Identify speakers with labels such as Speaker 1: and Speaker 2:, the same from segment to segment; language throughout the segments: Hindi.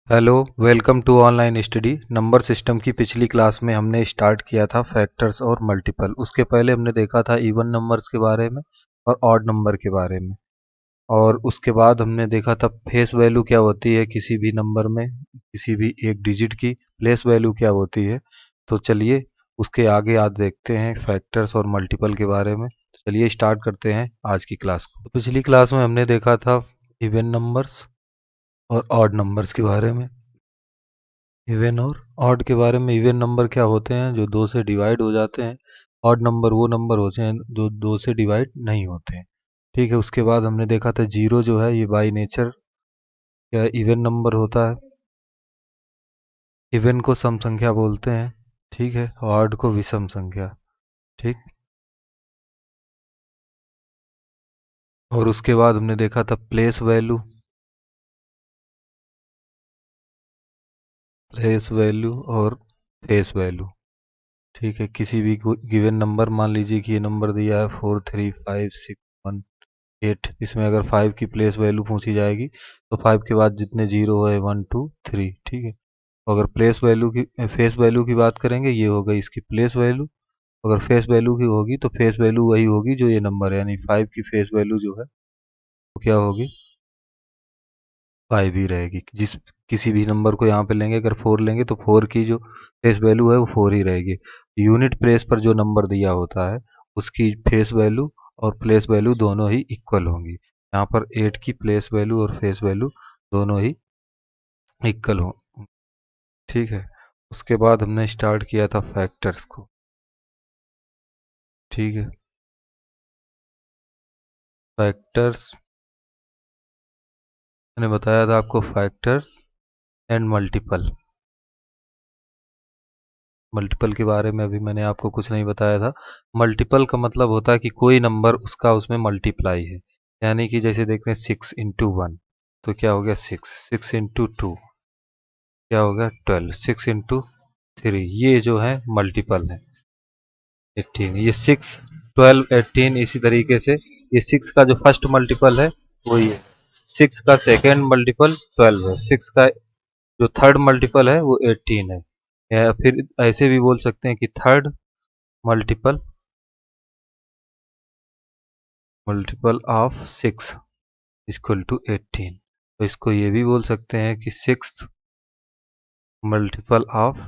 Speaker 1: Hello, welcome to online study. Number system की पिछली क्लास में हमने स्टार्ट किया था फैक्टर्स और मल्टीपल। उसके पहले हमने देखा था इवन नंबर्स के बारे में और ऑड नंबर के बारे में। और उसके बाद हमने देखा था फेस वैल्यू क्या होती है किसी भी नंबर में, किसी भी एक डिजिट की प्लेस वैल्यू क्या होती है। तो चलिए उसके आगे आज देखते हैं फैक्टर्स और मल्टीपल के बारे में। तो चलिए स्टार्ट करते हैं आज की क्लास को। तो पिछली क्लास में हमने देखा था इवन नंबर्स और ऑड नंबर्स के बारे में। इवन और ऑड के बारे में, इवन नंबर क्या होते हैं जो दो से डिवाइड हो जाते हैं। ऑड नंबर वो नंबर होते हैं जो दो से डिवाइड नहीं होते हैं। ठीक है, उसके बाद हमने देखा था जीरो जो है ये बाय नेचर क्या इवन नंबर होता है। इवन को सम संख्या बोलते हैं, ठीक है, ऑड को विषम संख्या। ठीक। और उसके बाद हमने देखा था प्लेस वैल्यू, प्लेस वैल्यू और फेस वैल्यू। ठीक है, किसी भी गिवन नंबर, मान लीजिए कि ये नंबर दिया है 4 3 5 6 1 8। इसमें अगर 5 की प्लेस वैल्यू पूछी जाएगी तो 5 के बाद जितने जीरो है 1 2 3। ठीक है, अगर प्लेस वैल्यू की फेस वैल्यू की बात करेंगे, ये हो गई इसकी प्लेस वैल्यू। अगर फेस वैल्यू की होगी तो फेस वैल्यू वही होगी जो ये नंबर है, यानी 5 की फेस वैल्यू जो है वो क्या होगी, 5 ही रहेगी। जिस किसी भी नंबर को यहाँ पे लेंगे, अगर 4 लेंगे तो 4 की जो फेस वैल्यू है वो 4 ही रहेगी। यूनिट प्लेस पर जो नंबर दिया होता है उसकी फेस वैल्यू और प्लेस वैल्यू दोनों ही इक्वल होंगी। यहाँ पर 8 की प्लेस वैल्यू और फेस वैल्यू दोनों ही इक्वल हो। ठीक है, उसके बाद हमने स्टार्ट किया था फैक्टर्स को। ठीक है, फैक्टर्स मैंने बताया था आपको, फैक्टर्स एंड मल्टीपल। मल्टीपल के बारे में अभी मैंने आपको कुछ नहीं बताया था। मल्टीपल का मतलब होता है कि कोई नंबर उसका उसमें मल्टीप्लाई है। यानी कि जैसे देखते हैं 6 × 1 तो क्या हो गया 6, 6 × 2 क्या हो गया 12, 6 × 3 ये जो है मल्टीपल है 18। ये 6 12 18 इसी तरीके से ये 6 का जो फर्स्ट मल्टीपल है वही है। 6 का सेकेंड मल्टीपल 12 है। 6 का जो थर्ड मल्टीपल है वो 18 है। या फिर ऐसे भी बोल सकते हैं कि third multiple multiple of 6 equal to 18। तो इसको ये भी बोल सकते हैं कि 6th multiple of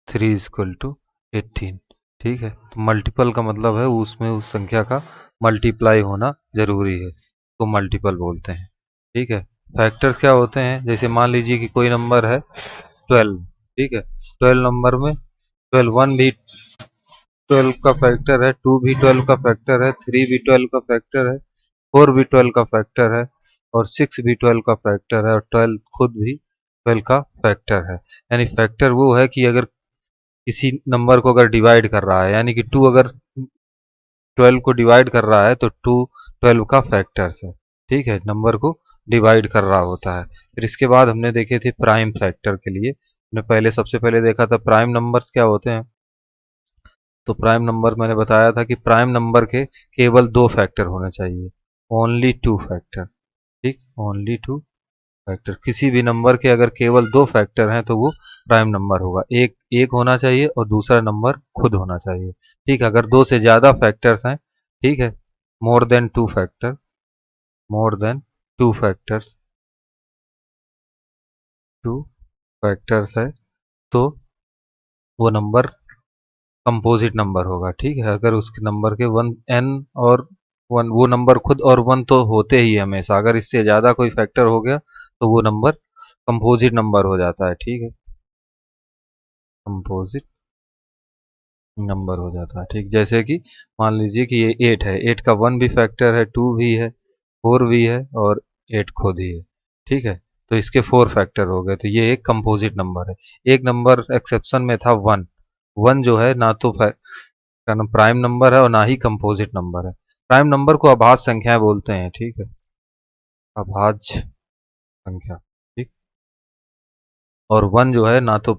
Speaker 1: 3 equal to 18। ठीक है, तो मल्टीपल का मतलब है उसमें उस संख्या का मल्टीप्लाई होना जरूरी है, तो मल्टीपल बोलते हैं। ठीक है, फैक्टर्स क्या होते हैं, जैसे मान लीजिए कि कोई नंबर है 12। ठीक है, 12 नंबर में 12 1 भी 12 का फैक्टर है, 2 भी 12 का फैक्टर है, 3 भी 12 का फैक्टर है, 4 भी 12 का फैक्टर है और 6 भी 12 का फैक्टर है और 12 खुद भी 12 का फैक्टर है। यानी फैक्टर वो है कि अगर किसी नंबर को अगर डिवाइड कर रहा है, यानी कि 2 अगर 12 को डिवाइड कर रहा है तो 2 12 का फैक्टर्स है। ठीक है, नंबर को डिवाइड कर रहा होता है। फिर इसके बाद हमने देखे थे प्राइम फैक्टर के लिए। हमने पहले सबसे पहले देखा था प्राइम नंबर्स क्या होते हैं। तो प्राइम नंबर मैंने बताया था कि प्राइम नंबर के केवल दो फैक्टर होने चाहिए, ओनली टू फैक्टर। ठीक, ओनली टू फैक्टर। किसी भी नंबर के अगर केवल दो फैक्टर हैं तो वो प्राइम नंबर होगा। एक एक होना चाहिए और दूसरा नंबर खुद होना चाहिए। ठीक है, अगर दो से ज्यादा फैक्टर्स हैं, ठीक है, more than two factor, more than two factors, two factors है तो वो नंबर कंपोजिट नंबर होगा। ठीक है, अगर उसके नंबर के वन एन और वन, वो नंबर खुद और वन तो होते ही है हमेशा। अगर इससे ज्यादा कोई फैक्टर हो गया तो वो नंबर कंपोजिट नंबर हो जाता है। ठीक है, कंपोजिट नंबर हो जाता है। ठीक, जैसे कि मान लीजिए कि ये 8 है, 8 का वन भी फैक्टर है, टू भी है, फोर भी है और 8 खुद ही है। ठीक है, तो इसके फोर फैक्टर हो गए, तो ये एक कंपोजिट नंबर है। एक नंबर एक्सेप्शन में था वन। वन जो है ना तो प्राइम नंबर है और ना ही कंपोजिट नंबर है। प्राइम नंबर को अभाज्य संख्याएं बोलते हैं। ठीक है, अभाज्य संख्या। ठीक, और वन जो है ना तो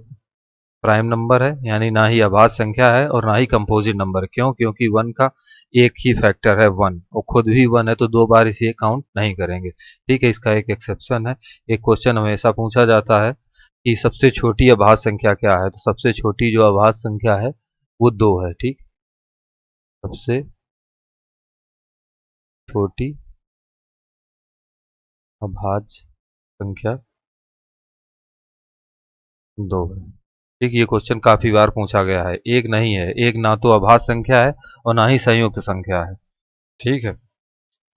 Speaker 1: प्राइम नंबर है, यानी ना ही अभाज्य संख्या है और ना ही कंपोजिट नंबर। क्यों? क्योंकि वन का एक ही फैक्टर है वन, और खुद भी वन है, तो दो बार इसे काउंट नहीं करेंगे। ठीक है, इसका एक एक्सेप्शन है। एक क्वेश्चन हमेशा पूछा जाता है कि सबसे छोटी अभाज्य संख्या क्या है। तो सबसे छोटी जो अभाज्य संख्या है वो 2 है। ठीक, सबसे छोटी अभाज्य संख्या 2 है। ठीक, ये क्वेश्चन काफी बार पूछा गया है। एक नहीं है, एक ना तो अभाज्य संख्या है और ना ही संयुक्त संख्या है। ठीक है,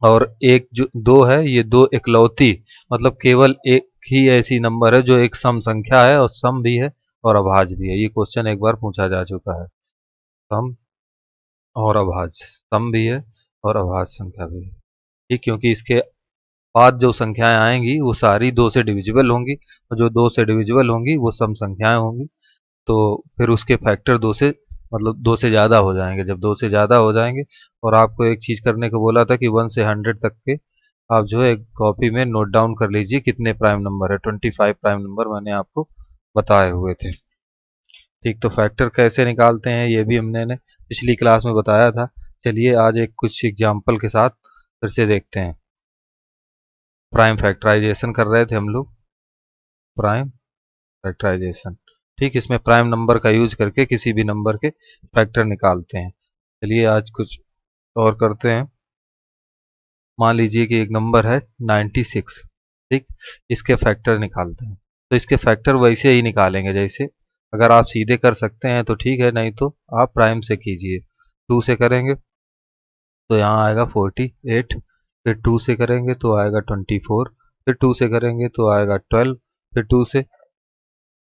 Speaker 1: और एक जो 2 है, ये 2 इकलौती, मतलब केवल एक ही ऐसी नंबर है जो एक सम संख्या है, और सम भी है और अभाज्य भी है। ये क्वेश्चन एक बार पूछा जा चुका है। सम और अभाज्य, सम भी है और अभाज्य संख्या भी है। ठीक, क्योंकि इसके बाद जो संख्याएं आएंगी वो सारी 2 से डिविजिबल होंगी, और जो 2 से डिविजिबल होंगी वो सम संख्याएं होंगी। तो फिर उसके फैक्टर 2 से, मतलब 2 से ज़्यादा हो जाएंगे। जब 2 से ज़्यादा हो जाएंगे, और आपको एक चीज़ करने को बोला था कि 1 से 100 तक के आप जो है कॉपी में नोट डाउन कर लीजिए कितने प्राइम नंबर है। 25 प्राइम नंबर मैंने आपको बताए हुए थे। ठीक, तो फैक्टर कैसे निकालते हैं ये भी हमने पिछली क्लास में बताया था। चलिए आज एक कुछ एग्जाम्पल के साथ फिर से देखते हैं। प्राइम फैक्टराइजेशन कर रहे थे हम लोग, प्राइम फैक्टराइजेशन। ठीक, इसमें प्राइम नंबर का यूज करके किसी भी नंबर के फैक्टर निकालते हैं। चलिए आज कुछ और करते हैं। मान लीजिए कि एक नंबर है 96। ठीक, इसके फैक्टर निकालते हैं। तो इसके फैक्टर वैसे ही निकालेंगे जैसे, अगर आप सीधे कर सकते हैं तो ठीक है, नहीं तो आप प्राइम से कीजिए। 2 से करेंगे तो यहाँ आएगा 48, फिर 2 से करेंगे तो आएगा 24, फिर 2 से करेंगे तो आएगा 12, फिर 2 से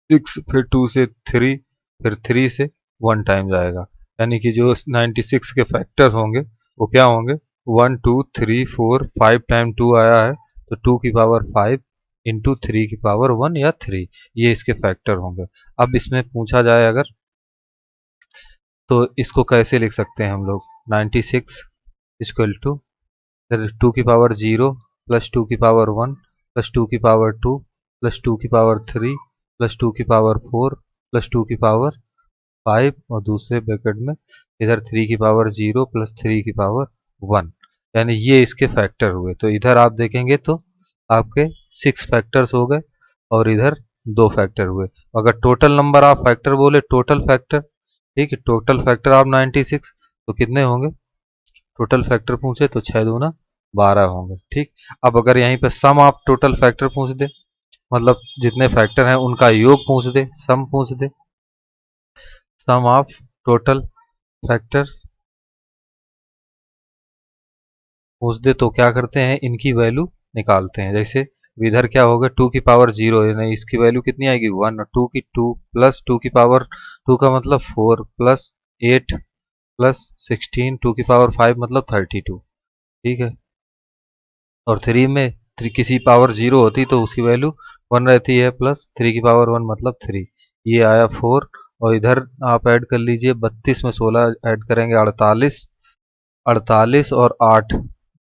Speaker 1: 6, फिर 2 से 3, फिर 3 से 1 टाइम्स आएगा। यानी कि जो 96 के फैक्टर्स होंगे वो क्या होंगे, 1 2 3 4 5 टाइम 2 आया है, तो 2 की पावर 5 इंटू 3 की पावर 1 या 3, ये इसके फैक्टर होंगे। अब इसमें पूछा जाए अगर, तो इसको कैसे लिख सकते हैं हम लोग, 96 इक्वल टू 2 की पावर 0 प्लस 2 की पावर 1 प्लस 2 की पावर 2 प्लस 2 की पावर 3 प्लस 2 की पावर 4 प्लस 2 की पावर 5, और दूसरे ब्रैकेट में इधर 3 की पावर 0 प्लस 3 की पावर 1। यानी ये इसके फैक्टर हुए। तो इधर आप देखेंगे तो आपके 6 फैक्टर्स हो गए, और इधर 2 फैक्टर हुए। अगर टोटल नंबर आप फैक्टर बोले, टोटल फैक्टर, ठीक है, टोटल फैक्टर आप 96, तो कितने होंगे, टोटल फैक्टर पूछे तो 6 दूना 12 होंगे। ठीक, अब अगर यहीं पे सम आप टोटल फैक्टर पूछ दे, मतलब जितने फैक्टर हैं उनका योग पूछ दे, सम पूछ दे, सम ऑफ टोटल फैक्टर्स पूछ दे, तो क्या करते हैं, इनकी वैल्यू निकालते हैं। जैसे इधर क्या होगा, 2 की पावर 0 है, नहीं, इसकी वैल्यू कितनी आएगी 1, और 2 की 2 प्लस 2 की पावर 2 का मतलब 4 प्लस 8 प्लस 16, 2 की पावर 5 मतलब 32। ठीक है, और 3 में 3 किसी पावर 0 होती तो उसकी वैल्यू 1 रहती है, प्लस 3 की पावर 1 मतलब 3, ये आया 4। और इधर आप ऐड कर लीजिए, 32 में 16 ऐड करेंगे 48, 48 और 8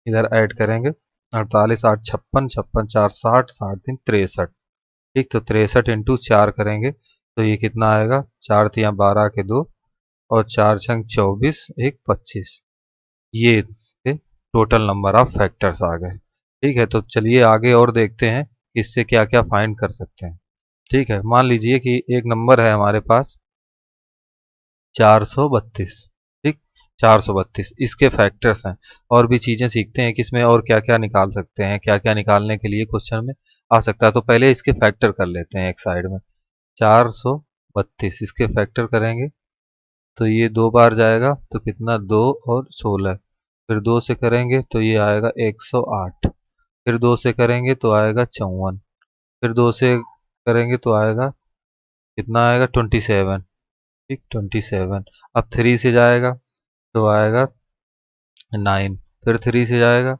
Speaker 1: इधर ऐड करेंगे, 48 8 56, 56 4 60, 60 3 63। ठीक, तो 63 इंटू 4 करेंगे तो ये कितना आएगा, 4 तिया 12 के 2, और 4 छंग 24, 1 25। ये इसके टोटल नंबर ऑफ फैक्टर्स आ गए। ठीक है, तो चलिए आगे और देखते हैं कि इससे क्या क्या फाइंड कर सकते हैं। ठीक है, मान लीजिए कि एक नंबर है हमारे पास 432। ठीक, 432 इसके फैक्टर्स हैं। और भी चीज़ें सीखते हैं कि इसमें और क्या क्या निकाल सकते हैं, क्या क्या निकालने के लिए क्वेश्चन में आ सकता है। तो पहले इसके फैक्टर कर लेते हैं एक साइड में। 432 इसके फैक्टर करेंगे तो ये 2 बार जाएगा, तो कितना, 2 और 16। फिर 2 से करेंगे तो ये आएगा 108, फिर 2 से करेंगे तो आएगा 54, फिर 2 से करेंगे तो आएगा कितना, आएगा 27। ठीक, 27। अब 3 से जाएगा तो आएगा 9, फिर 3 से जाएगा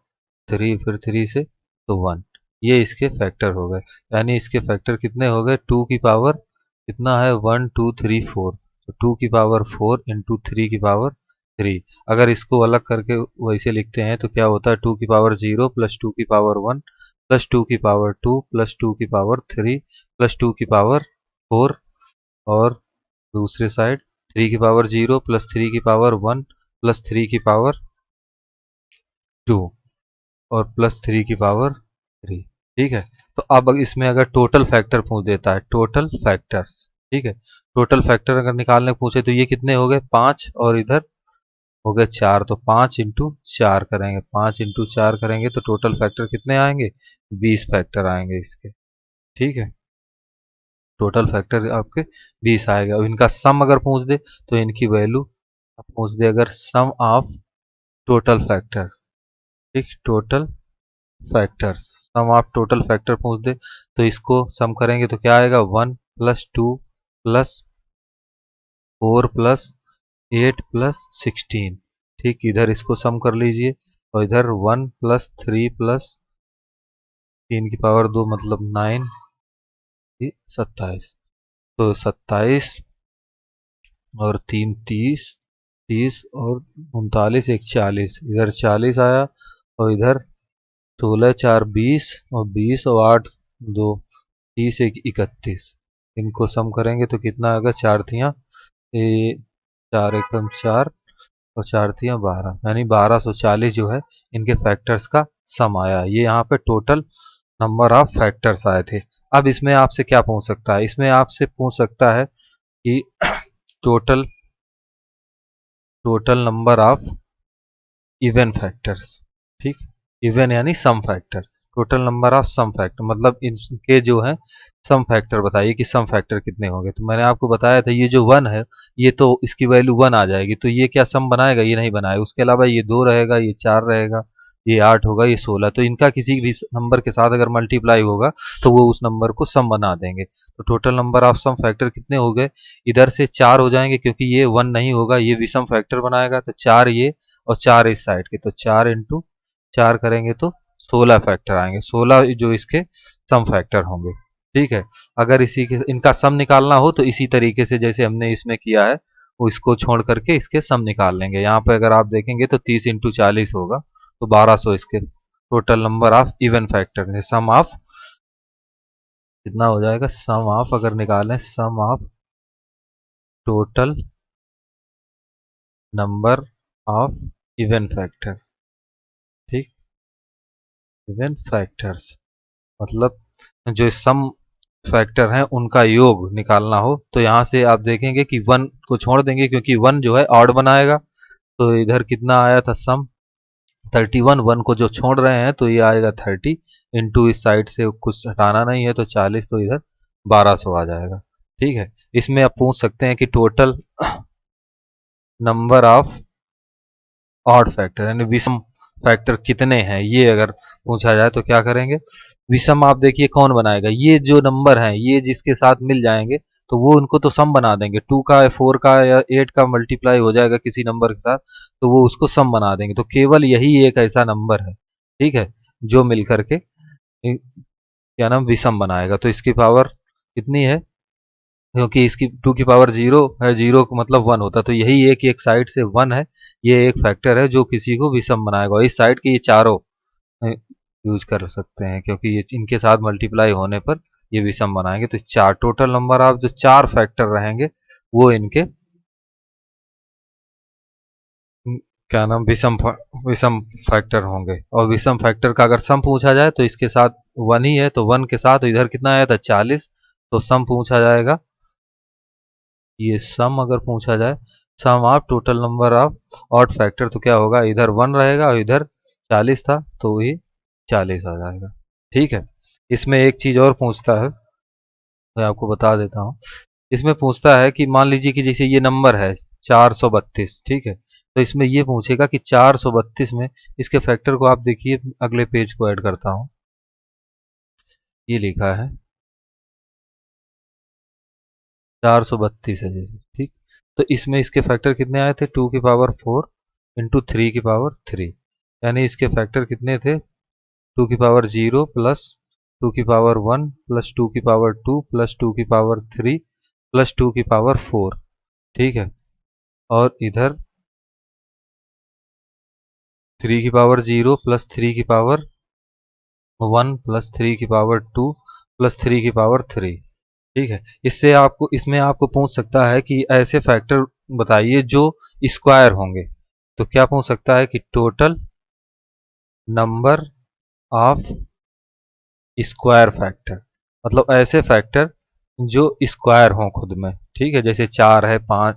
Speaker 1: 3, फिर 3 से तो 1। ये इसके फैक्टर हो गए। यानी इसके फैक्टर कितने हो गए, 2 की पावर कितना है, 1 2 3 4, तो 2 की पावर 4 इंटू 3 की पावर 3। अगर इसको अलग करके वैसे लिखते हैं तो क्या होता है, 2 की पावर 0 प्लस 2 की पावर 1 प्लस 2 की पावर 2 प्लस 2 की पावर 3 प्लस 2 की पावर 4, और दूसरे साइड 3 की पावर 0 प्लस 3 की पावर 1 प्लस 3 की पावर 2 और प्लस 3 की पावर 3। ठीक है। तो अब इसमें अगर टोटल फैक्टर पूछ देता है, टोटल फैक्टर्स, ठीक है, टोटल फैक्टर अगर निकालने पूछे तो ये कितने हो गए 5 और इधर हो गए 4, तो 5 × 4 करेंगे, 5 × 4 करेंगे तो टोटल फैक्टर कितने आएंगे, 20 फैक्टर आएंगे इसके। ठीक है, टोटल फैक्टर आपके 20 आएगा। अब इनका सम अगर पूछ दे तो इनकी वैल्यू पूछ दे अगर सम ऑफ टोटल फैक्टर, ठीक, total factors, sum of total factor पूछ दे तो इसको सम करेंगे तो क्या आएगा, 1 + 2 + 4 + 8 + 16। ठीक, इधर इसको सम कर लीजिए और इधर 1 + 3 + 3 की पावर 2 मतलब 9, 27। तो 27 और 3 30, 30 और 39, एक 40, इधर 40 आया और इधर 16 × 4 = 20 और 20 और 8 2 30, एक 31। इनको सम करेंगे तो कितना आएगा, 4 तियाँ 4 एकम 4 और 4 तियाँ 12, यानी 1240 जो है इनके फैक्टर्स का सम आया। ये यहाँ पे टोटल नंबर ऑफ फैक्टर्स आए थे। अब इसमें आपसे क्या पूछ सकता है, इसमें आपसे पूछ सकता है कि total total number of even factors, ठीक, इवन यानी sum factor, total number of sum factor मतलब इनके जो है सम फैक्टर बताइए कि सम फैक्टर कितने होंगे। तो मैंने आपको बताया था ये जो 1 है ये तो इसकी वैल्यू 1 आ जाएगी, तो ये क्या सम बनाएगा, ये नहीं बनाएगा। उसके अलावा ये 2 रहेगा, ये 4 रहेगा, ये 8 होगा, ये 16, तो इनका किसी भी नंबर के साथ अगर मल्टीप्लाई होगा तो वो उस नंबर को सम बना देंगे। तो total number of sum factor कितने हो गए, इधर से 4 हो जाएंगे क्योंकि ये 1 नहीं होगा, ये विषम फैक्टर बनाएगा, तो 4 ये और 4 इस साइड के, तो 4 × 4 करेंगे तो 16 फैक्टर आएंगे, 16 जो इसके सम फैक्टर होंगे। ठीक है, अगर इसी के इनका सम निकालना हो तो इसी तरीके से जैसे हमने इसमें किया है वो इसको छोड़ करके इसके सम निकाल लेंगे। यहाँ पे अगर आप देखेंगे तो 30 × 40 होगा, तो 1200 इसके total number of even factor है। सम ऑफ कितना हो जाएगा, सम ऑफ अगर निकालें sum of total number of even factor, ठीक, इवन फैक्टर्स मतलब जो सम फैक्टर हैं उनका योग निकालना हो तो यहाँ से आप देखेंगे कि 1 को छोड़ देंगे क्योंकि 1 जो है ऑड बनाएगा। तो इधर कितना आया था सम 31, 1 को जो छोड़ रहे हैं तो ये आएगा 30 इंटू इस साइड से कुछ हटाना नहीं है तो 40, तो इधर 1200 आ जाएगा। ठीक है, इसमें आप पूछ सकते हैं कि total number of odd factor यानी विषम फैक्टर कितने हैं, ये अगर पूछा जाए तो क्या करेंगे। विषम आप देखिए कौन बनाएगा, ये जो नंबर हैं ये जिसके साथ मिल जाएंगे तो वो उनको तो सम बना देंगे, 2 का 4 का या 8 का मल्टीप्लाई हो जाएगा किसी नंबर के साथ तो वो उसको सम बना देंगे। तो केवल यही एक ऐसा नंबर है, ठीक है, जो मिल करके क्या नाम विषम बनाएगा। तो इसकी पावर कितनी है, क्योंकि इसकी 2 की पावर 0 है, 0 का मतलब 1 होता है, तो यही एक साइड से 1 है, ये एक फैक्टर है जो किसी को विषम बनाएगा। और इस साइड के ये चारों यूज कर सकते हैं क्योंकि ये इनके साथ मल्टीप्लाई होने पर ये विषम बनाएंगे। तो चार टोटल नंबर ऑफ जो 4 फैक्टर रहेंगे वो इनके क्या नाम विषम फैक्टर होंगे। और विषम फैक्टर का अगर सम पूछा जाए तो इसके साथ 1 ही है, तो 1 के साथ इधर कितना आया था 40, तो सम पूछा जाएगा, ये सम अगर पूछा जाए sum of total number of odd factor तो क्या होगा, इधर 1 रहेगा और इधर 40 था तो वही 40 आ जाएगा। ठीक है, इसमें एक चीज और पूछता है, मैं आपको बता देता हूँ। इसमें पूछता है कि मान लीजिए कि जैसे ये नंबर है 432, ठीक है, तो इसमें ये पूछेगा कि 432 में इसके फैक्टर को आप देखिए, अगले पेज को ऐड करता हूँ, ये लिखा है 432 है जैसे, ठीक, तो इसमें इसके फैक्टर कितने आए थे, 2 की पावर 4 इंटू 3 की पावर 3, यानी इसके फैक्टर कितने थे, 2 की पावर 0 प्लस 2 की पावर 1 प्लस 2 की पावर 2 प्लस 2 की पावर 3 प्लस 2 की पावर 4। ठीक है, और इधर 3 की पावर 0 प्लस 3 की पावर 1 प्लस 3 की पावर 2 प्लस 3 की पावर 3। ठीक है, इससे आपको इसमें आपको पूछ सकता है कि ऐसे फैक्टर बताइए जो स्क्वायर होंगे। तो क्या पूछ सकता है कि total number of square factor, मतलब ऐसे फैक्टर जो स्क्वायर हों खुद में, ठीक है, जैसे 4 है, 5,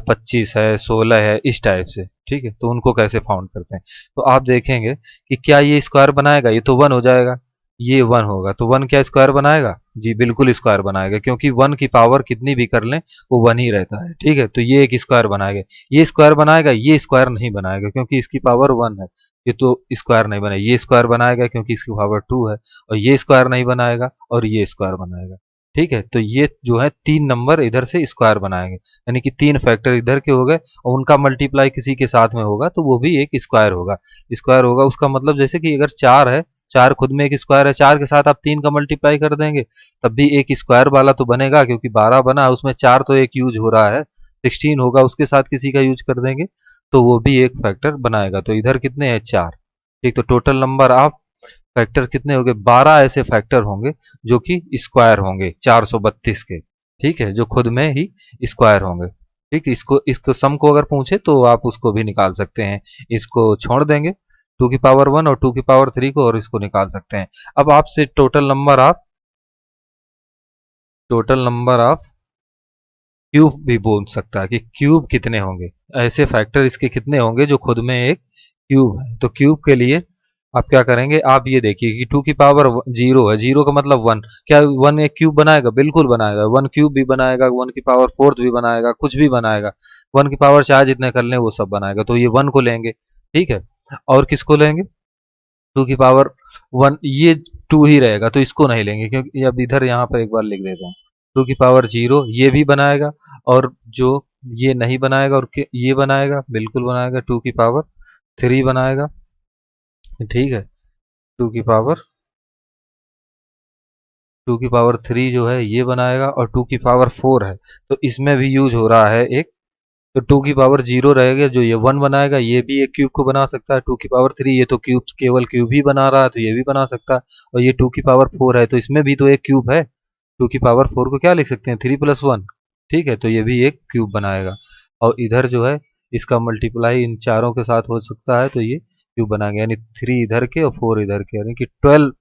Speaker 1: 25 है, 16 है, इस टाइप से, ठीक है। तो उनको कैसे फाउंड करते हैं, तो आप देखेंगे कि क्या ये स्क्वायर बनाएगा, ये तो 1 हो जाएगा, ये 1 होगा, तो 1 क्या स्क्वायर बनाएगा, जी बिल्कुल स्क्वायर बनाएगा, क्योंकि 1 की पावर कितनी भी कर लें वो 1 ही रहता है, ठीक है। तो ये एक स्क्वायर बनाएगा, ये स्क्वायर बनाएगा, ये स्क्वायर नहीं बनाएगा क्योंकि इसकी पावर 1 है, ये तो स्क्वायर नहीं बनाएगा, ये स्क्वायर बनाएगा क्योंकि इसकी पावर 2 है, और ये स्क्वायर नहीं बनाएगा और ये स्क्वायर बनाएगा, ठीक है। तो ये जो है 3 नंबर इधर से स्क्वायर बनाएंगे, यानी कि 3 फैक्टर इधर के हो गए और उनका मल्टीप्लाई किसी के साथ में होगा तो वो भी एक स्क्वायर होगा। स्क्वायर होगा उसका मतलब जैसे कि अगर 4 है, 4 खुद में एक स्क्वायर है, 4 के साथ आप 3 का मल्टीप्लाई कर देंगे तब भी एक स्क्वायर वाला तो बनेगा, क्योंकि 12 बना उसमें 4 तो एक यूज हो रहा है, 16 होगा उसके साथ किसी का यूज कर देंगे तो वो भी एक फैक्टर बनाएगा। तो इधर कितने हैं, 4, ठीक। तो टोटल नंबर ऑफ फैक्टर कितने होंगे, 12 ऐसे फैक्टर होंगे जो कि स्क्वायर होंगे 432 के, ठीक है, जो खुद में ही स्क्वायर होंगे, ठीक। इसको इसको सम को अगर पूछे तो आप उसको भी निकाल सकते हैं, इसको छोड़ देंगे 2 की पावर 1 और 2 की पावर 3 को और इसको निकाल सकते हैं। अब आपसे टोटल नंबर ऑफ क्यूब भी बोल सकता है कि क्यूब कितने होंगे, ऐसे फैक्टर इसके कितने होंगे जो खुद में एक क्यूब है। तो क्यूब के लिए आप क्या करेंगे, आप ये देखिए कि 2 की पावर 0 है, 0 का मतलब 1, क्या 1 एक क्यूब बनाएगा, बिल्कुल बनाएगा, 1 क्यूब भी बनाएगा, 1 की पावर 4 भी बनाएगा, कुछ भी बनाएगा, 1 की पावर चाहे जितने कर लें वो सब बनाएगा, तो ये 1 को लेंगे, ठीक है। और किसको लेंगे, 2 की पावर 1, ये 2 ही रहेगा तो इसको नहीं लेंगे, क्योंकि अब इधर यहाँ पर एक बार लिख देता हूँ, 2 की पावर 0 ये भी बनाएगा, और जो ये नहीं बनाएगा और ये बनाएगा, बिल्कुल बनाएगा, 2 की पावर 3 बनाएगा, ठीक है। 2 की पावर 2 की पावर 3 जो है ये बनाएगा, और 2 की पावर 4 है तो इसमें भी यूज हो रहा है एक, तो 2 की पावर 0 रहेगा, जो ये 1 बनाएगा ये भी एक क्यूब को बना सकता है, 2 की पावर 3 ये तो क्यूब केवल क्यूब ही बना रहा है तो ये भी बना सकता है, और ये 2 की पावर 4 है तो इसमें भी तो एक क्यूब है, 2 की पावर 4 को क्या लिख सकते हैं, 3+1, ठीक है। तो ये भी एक क्यूब बनाएगा, और इधर जो है इसका मल्टीप्लाई इन चारों के साथ हो सकता है तो ये क्यूब बनाएंगे, यानी 3 इधर के और 4 इधर के, यानी कि 12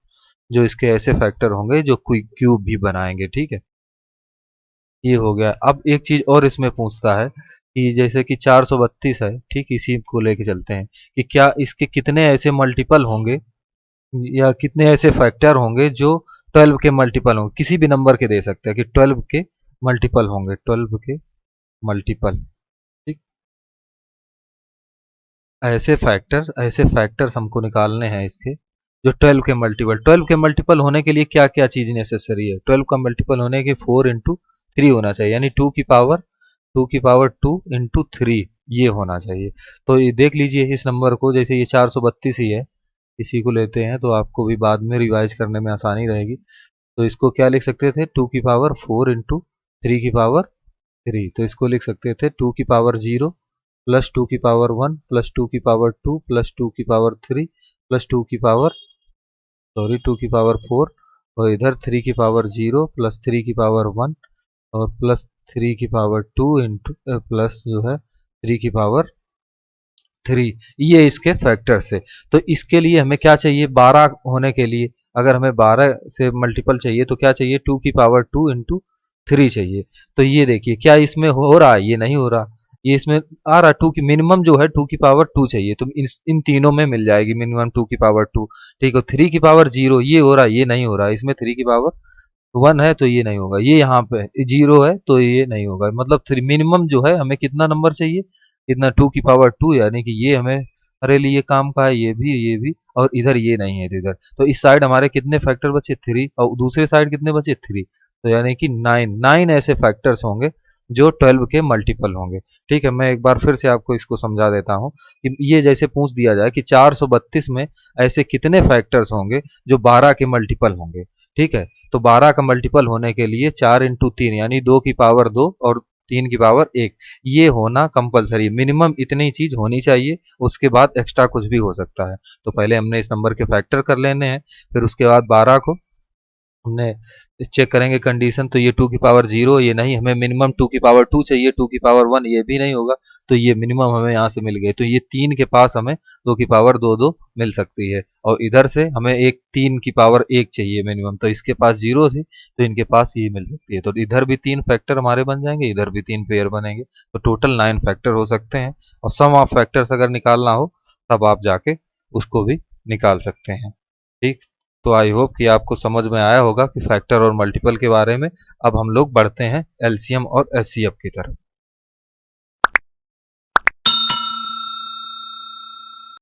Speaker 1: जो इसके ऐसे फैक्टर होंगे जो क्यूब भी बनाएंगे, ठीक है। ये हो गया। अब एक चीज और इसमें पूछता है कि जैसे कि 432 है, ठीक, इसी को लेके चलते हैं कि क्या इसके कितने ऐसे मल्टीपल होंगे या कितने ऐसे फैक्टर होंगे जो 12 के मल्टीपल होंगे, किसी भी नंबर के दे सकते हैं कि 12 के मल्टीपल होंगे, 12 के मल्टीपल, ठीक। ऐसे फैक्टर्स हमको निकालने हैं इसके, जो 12 के मल्टीपल होने के लिए क्या क्या चीज नेसेसरी है, 12 का मल्टीपल होने के 4 into 3 होना चाहिए, यानी 2 की पावर 2 into 3 ये होना चाहिए। तो ये देख लीजिए इस नंबर को, जैसे ये 432 ही है, इसी को लेते हैं तो आपको भी बाद में रिवाइज करने में आसानी रहेगी। तो इसको क्या लिख सकते थे, 2 की पावर 4 into 3 की पावर 3, तो इसको लिख सकते थे 2 की पावर 0 प्लस 2 की पावर 1 प्लस 2 की पावर 2 प्लस 2 की पावर 3 प्लस 2 की पावर और इधर 3 की पावर 0 प्लस 3 की पावर 1 और प्लस 3 की पावर 2 इंटू प्लस जो है 3 की पावर 3, ये इसके फैक्टर्स है। तो इसके लिए हमें क्या चाहिए, 12 होने के लिए अगर हमें 12 से मल्टीपल चाहिए तो क्या चाहिए, 2 की पावर 2 into 3 चाहिए। तो ये देखिए क्या इसमें हो रहा है, ये नहीं हो रहा, ये इसमें आ रहा, 2 की मिनिमम जो है 2 की पावर 2 चाहिए, तो इन तीनों में मिल जाएगी मिनिमम 2 की पावर 2, ठीक है। 3 की पावर 0 ये हो रहा है, ये नहीं हो रहा, इसमें 3 की पावर 1 है तो ये नहीं होगा, ये यहाँ पे 0 है तो ये नहीं होगा, मतलब 3 मिनिमम जो है हमें कितना नंबर चाहिए, इतना 2 की पावर 2, यानी कि ये हमें हमारे लिए काम का है, ये भी और इधर ये नहीं है, तो इधर तो इस साइड हमारे कितने फैक्टर बचे, 3, और दूसरे साइड कितने बचे, 3, तो यानी कि 9 ऐसे फैक्टर्स होंगे जो 12 के मल्टीपल होंगे, ठीक है। मैं एक बार फिर से आपको इसको समझा देता हूँ कि ये जैसे पूछ दिया जाए कि 432 में ऐसे कितने फैक्टर्स होंगे जो 12 के मल्टीपल होंगे, ठीक है। तो 12 का मल्टीपल होने के लिए 4 into 3 यानी 2 की पावर 2 और 3 की पावर 1 ये होना कंपलसरी, मिनिमम इतनी चीज होनी चाहिए, उसके बाद एक्स्ट्रा कुछ भी हो सकता है। तो पहले हमने इस नंबर के फैक्टर कर लेने हैं, फिर उसके बाद 12 को हमने चेक करेंगे कंडीशन, तो ये 2 की पावर 0 ये नहीं, हमें मिनिमम 2 की पावर 2 चाहिए, 2 की पावर 1 ये भी नहीं होगा, तो ये मिनिमम हमें यहाँ से मिल गए। तो ये 3 के पास हमें 2 की पावर 2 मिल सकती है, और इधर से हमें एक 3 की पावर 1 चाहिए मिनिमम, तो इसके पास 0 थी तो इनके पास ये मिल सकती है। तो इधर भी 3 फैक्टर हमारे बन जाएंगे, इधर भी 3 पेयर बनेंगे, तो टोटल 9 फैक्टर हो सकते हैं। और सम ऑफ फैक्टर्स अगर निकालना हो तब आप जाके उसको भी निकाल सकते हैं। ठीक, तो आई होप कि आपको समझ में आया होगा कि फैक्टर और मल्टीपल के बारे में। अब हम लोग बढ़ते हैं एलसीएम और एचसीएफ की तरफ।